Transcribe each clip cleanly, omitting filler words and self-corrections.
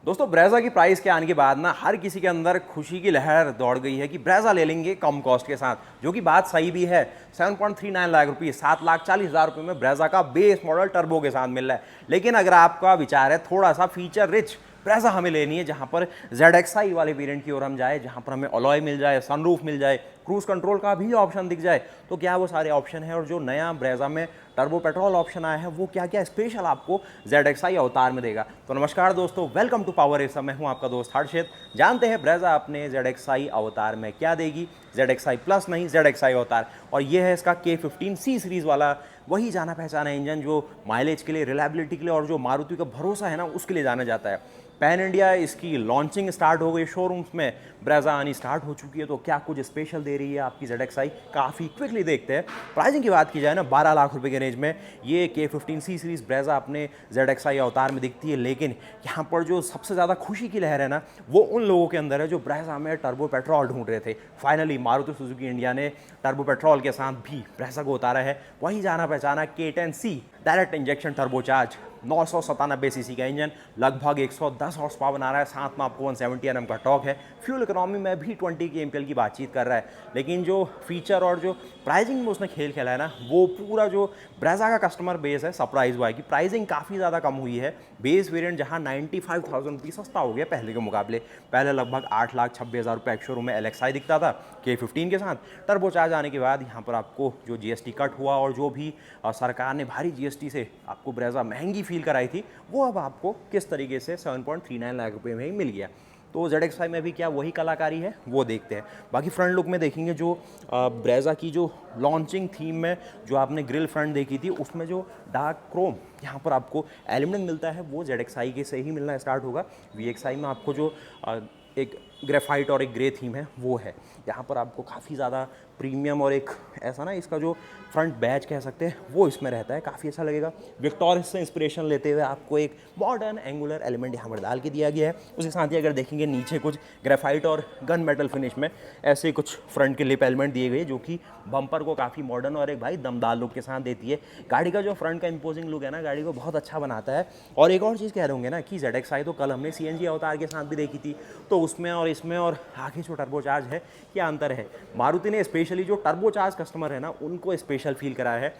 दोस्तों ब्रेजा की प्राइस के आने के बाद ना हर किसी के अंदर खुशी की लहर दौड़ गई है कि ब्रेजा ले लेंगे कम कॉस्ट के साथ, जो कि बात सही भी है। 7.39 लाख रुपये, 7,40,000 रुपये में ब्रेजा का बेस मॉडल टर्बो के साथ मिल रहा है। लेकिन अगर आपका विचार है थोड़ा सा फीचर रिच ब्रेजा हमें लेनी है, जहां पर ZXi वाले वेरिएंट की ओर हम जाए, जहां पर हमें अलॉय मिल जाए, सनरूफ मिल जाए, क्रूज कंट्रोल का भी ऑप्शन दिख जाए, तो क्या वो सारे ऑप्शन है। और जो नया ब्रेजा में टर्बो पेट्रोल ऑप्शन आया है वो क्या क्या स्पेशल आपको ZXi अवतार में देगा। तो नमस्कार दोस्तों, वेलकम टू पावर रेसर। मैं हूं आपका दोस्त हर्षित। जानते हैं ब्रेजा अपने ZXi अवतार में क्या देगी। ZXi प्लस नहीं, ZXi अवतार। और ये है इसका K15C सीरीज वाला वही जाना पहचाना इंजन जो माइलेज के लिए, रिलायबिलिटी के लिए और जो मारुति का भरोसा है ना उसके लिए जाना जाता है। पैन इंडिया इसकी लॉन्चिंग स्टार्ट हो गई, शोरूम्स में ब्रेजा आनी स्टार्ट हो चुकी है। तो क्या कुछ स्पेशल दे रही है आपकी ZXi, काफ़ी क्विकली देखते हैं। प्राइसिंग की बात की जाए ना, 12 लाख रुपए के रेंज में ये K15C सीरीज ब्रेजा अपने ZXi अवतार में दिखती है। लेकिन यहाँ पर जो सबसे ज़्यादा खुशी की लहर है ना, वो उन लोगों के अंदर है जो ब्रेजा में टर्बो पेट्रोल ढूंढ रहे थे। फाइनली मारुति सुजुकी इंडिया ने टर्बो पेट्रोल के साथ भी ब्रेजा को उतारा है। वही जाना पहचाना K10C direct injection turbocharge 997 CC का इंजन, लगभग 110 हॉर्स पावर बना रहा है। साथ में आपको 170 Nm का टॉर्क है। फ्यूल इकोनॉमी में भी 20 kmpl की बातचीत कर रहा है। लेकिन जो फीचर और जो प्राइसिंग में उसने खेल खेला है ना, वो पूरा जो ब्रेजा का कस्टमर बेस है सरप्राइज हुआ है कि प्राइसिंग काफ़ी ज़्यादा कम हुई है। बेस वेरिएंट जहां 95,000 रुपये सस्ता हो गया पहले के मुकाबले। पहले लगभग 8,26,000 रुपये एक शोरूम में LXi दिखता था K15 के साथ। टर्बोचार्ज आने के बाद यहाँ पर आपको जो GST कट हुआ और जो भी सरकार ने भारी GST से आपको ब्रेजा महंगी फील कराई थी, वो अब आपको किस तरीके से 7.39 लाख रुपए में ही मिल गया। तो ZXi में भी क्या वही कलाकारी है, वो देखते हैं। बाकी फ्रंट लुक में देखेंगे जो ब्रेजा की जो लॉन्चिंग थीम में जो आपने ग्रिल फ्रंट देखी थी, उसमें जो डार्क क्रोम यहाँ पर आपको एल्यूमिनियम मिलता है, वो ZXi के से ही मिलना स्टार्ट होगा। VXi में आपको जो एक ग्रेफाइट और एक ग्रे थीम है वो है। यहाँ पर आपको काफ़ी ज़्यादा प्रीमियम और एक ऐसा ना इसका जो फ्रंट बैच कह सकते हैं वो इसमें रहता है, काफ़ी अच्छा लगेगा। विक्टोरियस से इंस्पिरेशन लेते हुए आपको एक मॉडर्न एंगुलर एलिमेंट यहाँ पर डाल के दिया गया है। उसके साथ ही अगर देखेंगे नीचे कुछ ग्रेफाइट और गन मेटल फिनिश में ऐसे कुछ फ्रंट के लिप एलिमेंट दिए गए, जो कि बम्पर को काफ़ी मॉडर्न और एक भाई दमदार लुक के साथ देती है। गाड़ी का जो फ्रंट का इंपोजिंग लुक है ना, गाड़ी को बहुत अच्छा बनाता है। और एक और चीज़ कह रहे होंगे ना कि ZXi तो कल हमने CNG अवतार के साथ भी देखी थी, तो उसमें और इसमें और आगे जो टर्बोचार्ज है क्या अंतर है। मारुति ने स्पेशली जो टर्बोचार्ज कस्टमर है ना उनको स्पेशल फील कराया है।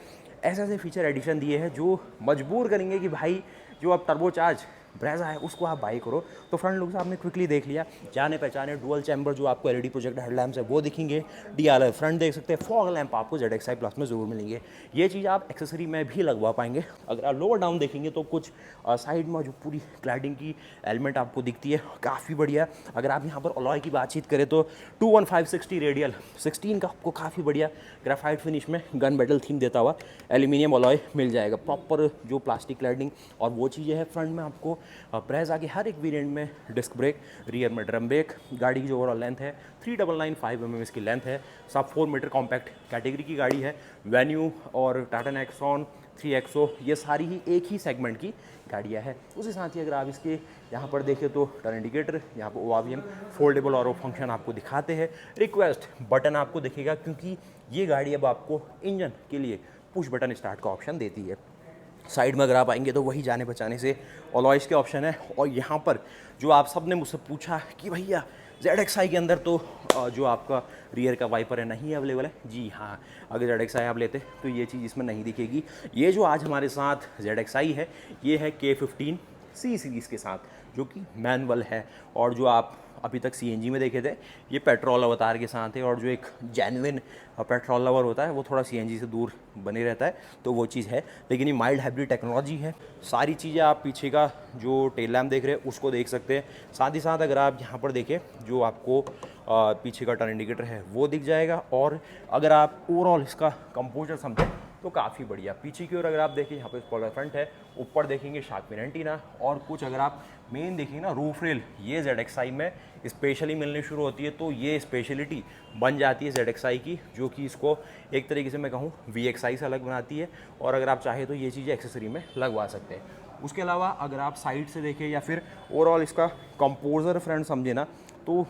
ऐसे ऐसे फीचर एडिशन दिए हैं जो मजबूर करेंगे कि भाई जो अब टर्बोचार्ज ब्रेजा है उसको आप बाई करो। तो फ्रंट लुक से आपने क्विकली देख लिया, जाने पहचाने डुअल चैम्बर जो आपको LED प्रोजेक्ट हेडलैम्प्स है वो दिखेंगे। DRL फ्रंट देख सकते हैं। फॉग लैंप आपको ZXi प्लस में ज़रूर मिलेंगे। ये चीज़ आप एक्सेसरी में भी लगवा पाएंगे। अगर आप लोअर डाउन देखेंगे तो कुछ साइड में जो पूरी क्लैडिंग की एलिमेंट आपको दिखती है, काफ़ी बढ़िया। अगर आप यहाँ पर अलॉय की बातचीत करें तो 21560 रेडियल 16 का आपको काफ़ी बढ़िया ग्रेफाइट फिनिश में गन मेटल थीम देता हुआ एल्यूमिनियम अलॉय मिल जाएगा। प्रॉपर जो प्लास्टिक क्लैडिंग और वो चीज़ें हैं। फ्रंट में आपको ब्रेजा के हर एक वेरिएंट में डिस्क ब्रेक, रियर में ड्रम ब्रेक। गाड़ी की जो ओवरऑल लेंथ है 3995 mm इसकी लेंथ है। सब 4 मीटर कॉम्पैक्ट कैटेगरी की गाड़ी है। वेन्यू और टाटा नेक्सॉन 3XO ये सारी ही एक ही सेगमेंट की गाड़ियाँ हैं। उसी साथ ही अगर आप इसके यहाँ पर देखें तो टर्न इंडिकेटर, यहाँ पर ORVM फोल्डेबल और फंक्शन आपको दिखाते हैं। रिक्वेस्ट बटन आपको दिखेगा क्योंकि ये गाड़ी अब आपको इंजन के लिए पुश बटन स्टार्ट का ऑप्शन देती है। साइड में अगर आप आएंगे तो वही जाने बचाने से अलॉयज के ऑप्शन है। और यहाँ पर जो आप सब ने मुझसे पूछा कि भैया ZXi के अंदर तो जो आपका रियर का वाइपर है नहीं अवेलेबल है, जी हाँ, अगर ZXi आप लेते तो ये चीज़ इसमें नहीं दिखेगी। ये जो आज हमारे साथ ZXi है ये है K15C सीरीज़ के साथ, जो कि मैनुअल है। और जो आप अभी तक CNG में देखे थे ये पेट्रोल अवतार के साथ है। और जो एक जेन्युइन पेट्रोल लवर होता है वो थोड़ा CNG से दूर बने रहता है, तो वो चीज़ है। लेकिन ये माइल्ड हाइब्रिड टेक्नोलॉजी है। सारी चीज़ें आप पीछे का जो टेल लैम्प देख रहे हैं उसको देख सकते हैं। साथ ही साथ अगर आप यहाँ पर देखें जो आपको पीछे का टर्न इंडिकेटर है वो दिख जाएगा। और अगर आप ओवरऑल इसका कंपोजर समझें तो काफ़ी बढ़िया। पीछे की ओर अगर आप देखें यहाँ पे स्पॉइलर फ्रंट है, ऊपर देखेंगे शार्क फिन एंटीना। और कुछ अगर आप मेन देखेंगे ना रूफ रेल, ये ZXi में स्पेशली मिलनी शुरू होती है। तो ये स्पेशलिटी बन जाती है ZXi की, जो कि इसको एक तरीके से मैं कहूँ VXi से अलग बनाती है। और अगर आप चाहें तो ये चीज़ें एक्सेसरी में लगवा सकते हैं। उसके अलावा अगर आप साइड से देखें या फिर ओवरऑल इसका कंपोजर फ्रंट समझे ना, तो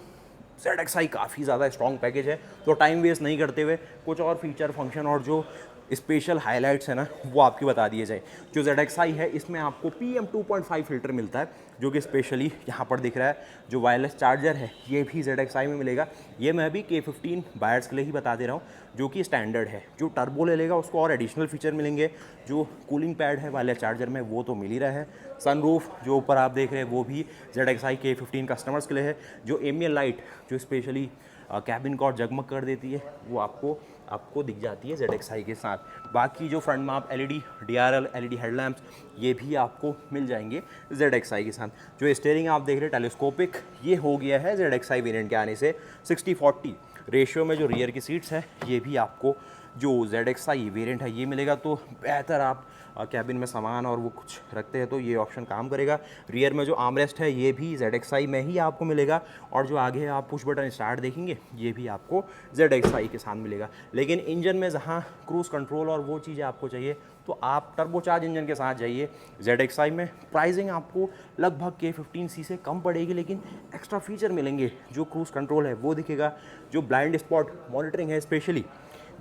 ZXi काफ़ी ज़्यादा स्ट्रॉन्ग पैकेज है। तो टाइम वेस्ट नहीं करते हुए कुछ और फीचर फंक्शन और जो स्पेशल हाइलाइट्स है ना वो आपकी बता दिए जाए। जो ZXi है इसमें आपको PM 2.5 फिल्टर मिलता है जो कि स्पेशली यहाँ पर दिख रहा है। जो वायरलेस चार्जर है ये भी ZXi में मिलेगा। ये मैं अभी K15 बायर्स के लिए ही बता दे रहा हूँ जो कि स्टैंडर्ड है। जो टर्बो ले लेगा उसको और एडिशनल फीचर मिलेंगे। जो कूलिंग पैड है वायरलेस चार्जर में वो तो मिल ही रहा है। सनरूफ जो ऊपर आप देख रहे हैं वो भी ZXi K15 कस्टमर्स के लिए है। जो एम्बिएंट लाइट जो स्पेशली कैबिन को और जगमग कर देती है वो आपको दिख जाती है ZXi के साथ। बाकी जो फ्रंट में आप LED DRL LED हेडलैम्प्स ये भी आपको मिल जाएंगे ZXi के साथ। जो स्टीयरिंग आप देख रहे हैं टेलीस्कोपिक ये हो गया है ZXi वेरिएंट के आने से 60-40 रेशियो में। जो रियर की सीट्स है ये भी आपको जो ZXi वेरिएंट है ये मिलेगा। तो बेहतर आप कैबिन में सामान और वो कुछ रखते हैं तो ये ऑप्शन काम करेगा। रियर में जो आर्मरेस्ट है ये भी ZXi में ही आपको मिलेगा। और जो आगे आप पुश बटन स्टार्ट देखेंगे ये भी आपको ZXi के साथ मिलेगा। लेकिन इंजन में जहाँ क्रूज़ कंट्रोल और वो चीज़ें आपको चाहिए तो आप टर्बोचार्ज इंजन के साथ जाइए ZXi में। प्राइसिंग आपको लगभग K15C से कम पड़ेगी लेकिन एक्स्ट्रा फीचर मिलेंगे। जो क्रूज़ कंट्रोल है वो दिखेगा। जो ब्लाइंड स्पॉट मॉनिटरिंग है स्पेशली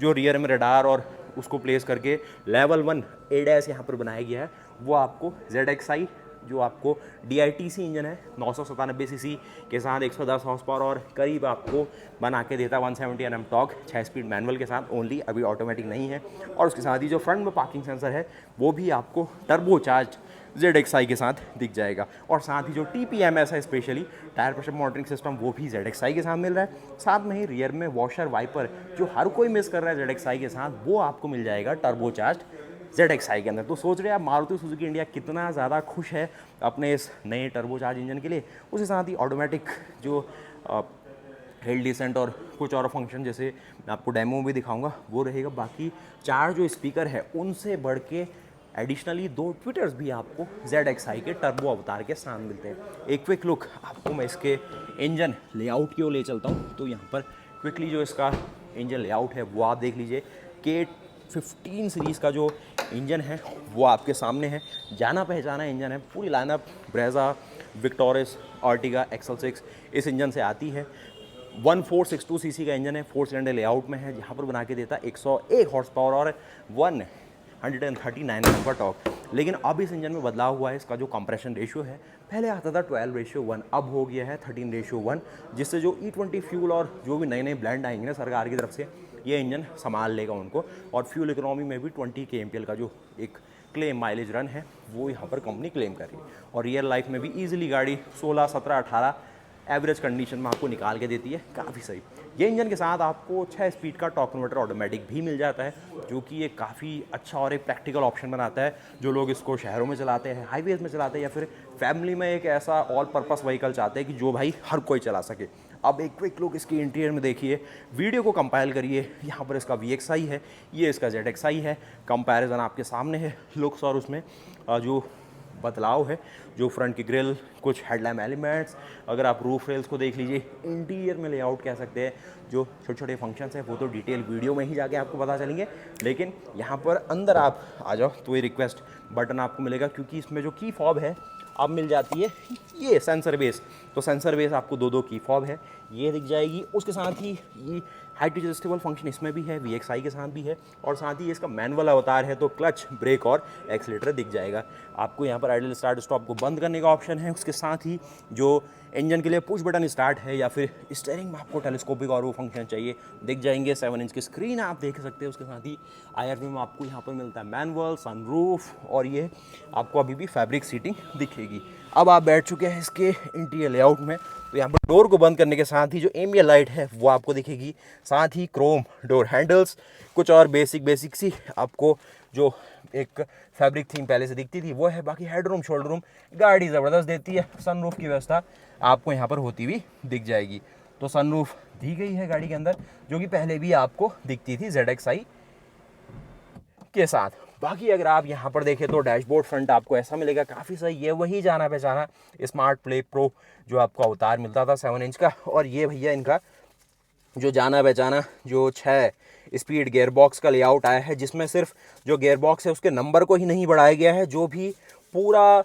जो रियर में रडार और उसको प्लेस करके लेवल 1 ADAS यहाँ पर बनाया गया है वो आपको ZXi जो आपको DITC इंजन है 997 सीसी के साथ 110 हॉर्स पावर और करीब आपको बना के देता 170 Nm टॉर्क 6 स्पीड मैनुअल के साथ ओनली, अभी ऑटोमेटिक नहीं है। और उसके साथ ही जो फ्रंट में पार्किंग सेंसर है वो भी आपको टर्बोचार्ज ZXi के साथ दिख जाएगा। और साथ ही जो TPMS है specially tyre pressure monitoring system वो भी ZXi के साथ मिल रहा है। साथ में ही रियर में वॉशर वाइपर जो हर कोई मिस कर रहा है ZXi के साथ वो आपको मिल जाएगा टर्बोचार्ज ZXi के अंदर। तो सोच रहे हैं आप मारुति सुजुकी इंडिया कितना ज़्यादा खुश है अपने इस नए टर्बोचार्ज इंजन के लिए। उसके साथ ही ऑटोमेटिक जो हिल डिसेंट और कुछ और फंक्शन जैसे मैं आपको डेमो भी दिखाऊंगा वो रहेगा। बाकी 4 जो स्पीकर है उनसे बढ़ के एडिशनली 2 ट्विटर्स भी आपको ZXi के टर्बो अवतार के साथ मिलते हैं। एक क्विक लुक आपको मैं इसके इंजन लेआउट की ओर ले चलता हूँ। तो यहाँ पर क्विकली जो इसका इंजन लेआउट है वो आप देख लीजिए। K15 सीरीज़ का जो इंजन है वो आपके सामने है। जाना पहचाना इंजन है। पूरी lineup Brezza, Victoris, Ertiga, XL6 इस इंजन से आती है। 1462 सीसी का इंजन है, 4 सिलेंडर लेआउट में है। यहाँ पर बना के देता 101 हॉर्स पावर और 139 Nm टॉर्क। लेकिन अब इस इंजन में बदलाव हुआ है। इसका जो कंप्रेशन रेशियो है पहले आता था 12:1, अब हो गया है 13:1, जिससे जो E20 फ्यूल और जो भी नए नए ब्लेंड आएंगे ना सरकार की तरफ से ये इंजन संभाल लेगा उनको। और फ्यूल इकोनॉमी में भी 20 kmpl का जो एक क्लेम माइलेज रन है वो यहाँ पर कंपनी क्लेम कर रही है। और रियल लाइफ में भी ईजिली गाड़ी 16, 17, 18 एवरेज कंडीशन में आपको निकाल के देती है, काफ़ी सही। ये इंजन के साथ आपको 6 स्पीड का टॉर्क कन्वर्टर ऑटोमेटिक भी मिल जाता है जो कि ये काफ़ी अच्छा और एक प्रैक्टिकल ऑप्शन बनाता है। जो लोग इसको शहरों में चलाते हैं, हाईवेज में चलाते हैं या फिर फैमिली में एक ऐसा ऑल पर्पस व्हीकल चाहते हैं कि जो भाई हर कोई चला सके। अब एक क्विक लुक इसकी इंटीरियर में देखिए, वीडियो को कंपाइल करिए। यहाँ पर इसका VXi है, ये इसका ZXi है। कंपैरिजन आपके सामने है लुक्स और उसमें जो बदलाव है। जो फ्रंट की ग्रिल, कुछ हेडलैम्प एलिमेंट्स, अगर आप रूफ रेल्स को देख लीजिए, इंटीरियर में लेआउट कह सकते हैं। जो छोटे छोटे फंक्शंस हैं वो तो डिटेल वीडियो में ही जाके आपको पता चलेंगे। लेकिन यहाँ पर अंदर आप आ जाओ तो ये रिक्वेस्ट बटन आपको मिलेगा क्योंकि इसमें जो की फॉब है अब मिल जाती है ये सेंसर बेस। तो सेंसर बेस आपको 2 की फॉब है ये दिख जाएगी। उसके साथ ही ये हाइट एडजस्टेबल फंक्शन इसमें भी है, VXi के साथ भी है। और साथ ही इसका मैनुअल अवतार है तो क्लच, ब्रेक और एक्सीलेटर दिख जाएगा। आपको यहाँ पर आइडल स्टार्ट स्टॉप को बंद करने का ऑप्शन है। उसके साथ ही जो इंजन के लिए पुश बटन स्टार्ट है या फिर स्टीयरिंग में आपको टेलीस्कोपिक और वो फंक्शन चाहिए दिख जाएंगे। 7 इंच की स्क्रीन आप देख सकते हैं। उसके साथ ही IRV में आपको यहाँ पर मिलता है मैनुअल, सनरूफ और ये आपको अभी भी फैब्रिक सीटिंग दिखेगी। अब आप बैठ चुके हैं इसके इंटीरियर लेआउट में। तो यहाँ पर डोर को बंद करने के साथ ही जो एम्बिएंट लाइट है वो आपको दिखेगी। साथ ही क्रोम डोर हैंडल्स, कुछ और बेसिक सी आपको जो एक फैब्रिक थीम पहले से दिखती थी वो है। बाकी हेडरूम, शोल्डर रूम गाड़ी ज़बरदस्त देती है। सनरूफ की व्यवस्था आपको यहाँ पर होती हुई दिख जाएगी। तो सनरूफ दी गई है गाड़ी के अंदर जो कि पहले भी आपको दिखती थी ZXi के साथ। बाकी अगर आप यहाँ पर देखें तो डैशबोर्ड फ्रंट आपको ऐसा मिलेगा, काफ़ी सही। ये वही जाना पहचाना स्मार्ट प्ले प्रो जो आपको अवतार मिलता था 7 इंच का। और ये भैया इनका जो जाना पहचाना जो 6 स्पीड गियर बॉक्स का लेआउट आया है, जिसमें सिर्फ जो गियर बॉक्स है उसके नंबर को ही नहीं बढ़ाया गया है, जो भी पूरा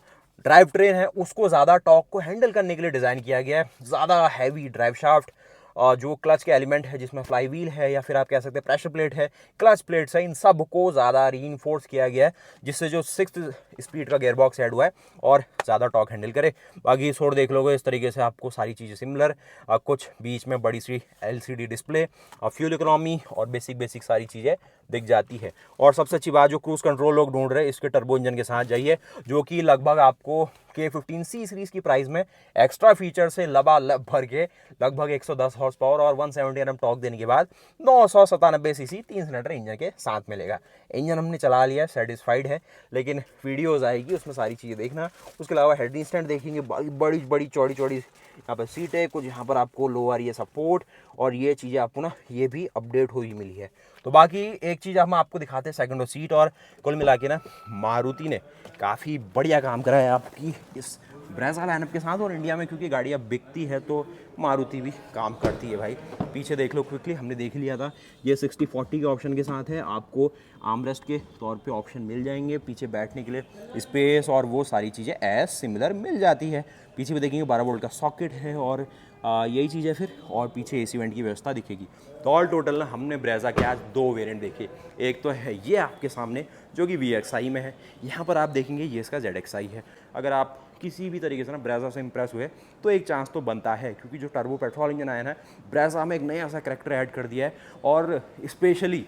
ड्राइव ट्रेन है उसको ज़्यादा टॉर्क को हैंडल करने के लिए डिज़ाइन किया गया है। ज़्यादा हैवी ड्राइव शाफ्ट जो क्लच के एलिमेंट है, जिसमें फ्लाई व्हील है या फिर आप कह सकते हैं प्रेशर प्लेट है, क्लच प्लेट्स है, इन सब को ज़्यादा रीइंफोर्स किया गया है, जिससे जो 6th स्पीड का गियर बॉक्स ऐड हुआ है और ज़्यादा टॉर्क हैंडल करे। बाकी शोर देख लोगे इस तरीके से आपको सारी चीज़ें सिमिलर, कुछ बीच में बड़ी सी LCD डिस्प्ले, फ्यूल इकोनॉमी और बेसिक सारी चीज़ें दिख जाती है। और सबसे अच्छी बात, जो क्रूज कंट्रोल लोग ढूंढ रहे हैं, इसके टर्बो इंजन के साथ जाइए, जो कि लगभग आपको K15C सीरीज़ की प्राइस में एक्स्ट्रा फीचर से लबालब भर के लगभग 110 हॉर्स पावर और 170 Nm टॉर्क देने के बाद 997 सीसी 3 सिलेंडर इंजन के साथ मिलेगा। इंजन हमने चला लिया, सेटिस्फाइड है, लेकिन वीडियोज़ आएगी उसमें सारी चीज़ें देखना। उसके अलावा हेड स्टैंड देखेंगे, बड़ी बड़ी चौड़ी यहाँ पर सीट है, कुछ यहाँ पर आपको लोअर ये सपोर्ट, और ये चीज़ें आपको ना ये भी अपडेट हुई मिली है। तो बाकी एक चीज़ हम आपको दिखाते हैं सेकंड रो सीट, और कुल मिला के ना मारुति ने काफ़ी बढ़िया काम करा है आपकी इस ब्रेज़ा लाइनअप के साथ। और इंडिया में क्योंकि गाड़ियाँ बिकती है तो मारुति भी काम करती है भाई। पीछे देख लो क्विकली, हमने देख लिया था, ये 60/40 के ऑप्शन के साथ है। आपको आर्मरेस्ट के तौर पे ऑप्शन मिल जाएंगे, पीछे बैठने के लिए स्पेस और वो सारी चीज़ें एज सिमिलर मिल जाती है। पीछे भी देखेंगे 12 वोल्ट का सॉकेट है, और यही चीज़ है फिर, और पीछे AC वेंट की व्यवस्था दिखेगी। तो ऑल टोटल ना हमने ब्रेज़ा के आज 2 वेरिएंट देखे। एक तो है ये आपके सामने जो कि VXI में है, यहाँ पर आप देखेंगे ये इसका ZXI है। अगर आप किसी भी तरीके से ना ब्रेज़ा से इंप्रेस हुए तो एक चांस तो बनता है, क्योंकि जो टर्बो पेट्रोल इंजन आया ना, ब्रेज़ा में एक नया सा करैक्टर ऐड कर दिया है। और स्पेशली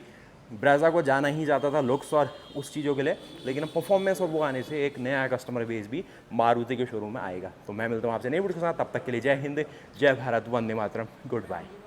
ब्रेज़ा को जाना ही जाता था लुक्स और उस चीज़ों के लिए, लेकिन परफॉर्मेंस और वो आने से एक नया कस्टमर बेस भी मारुति के शोरूम में आएगा। तो मैं मिलता हूँ आपसे नई वीडियो के साथ, तब तक के लिए जय हिंद, जय भारत, वंदे मातरम, गुड बाय।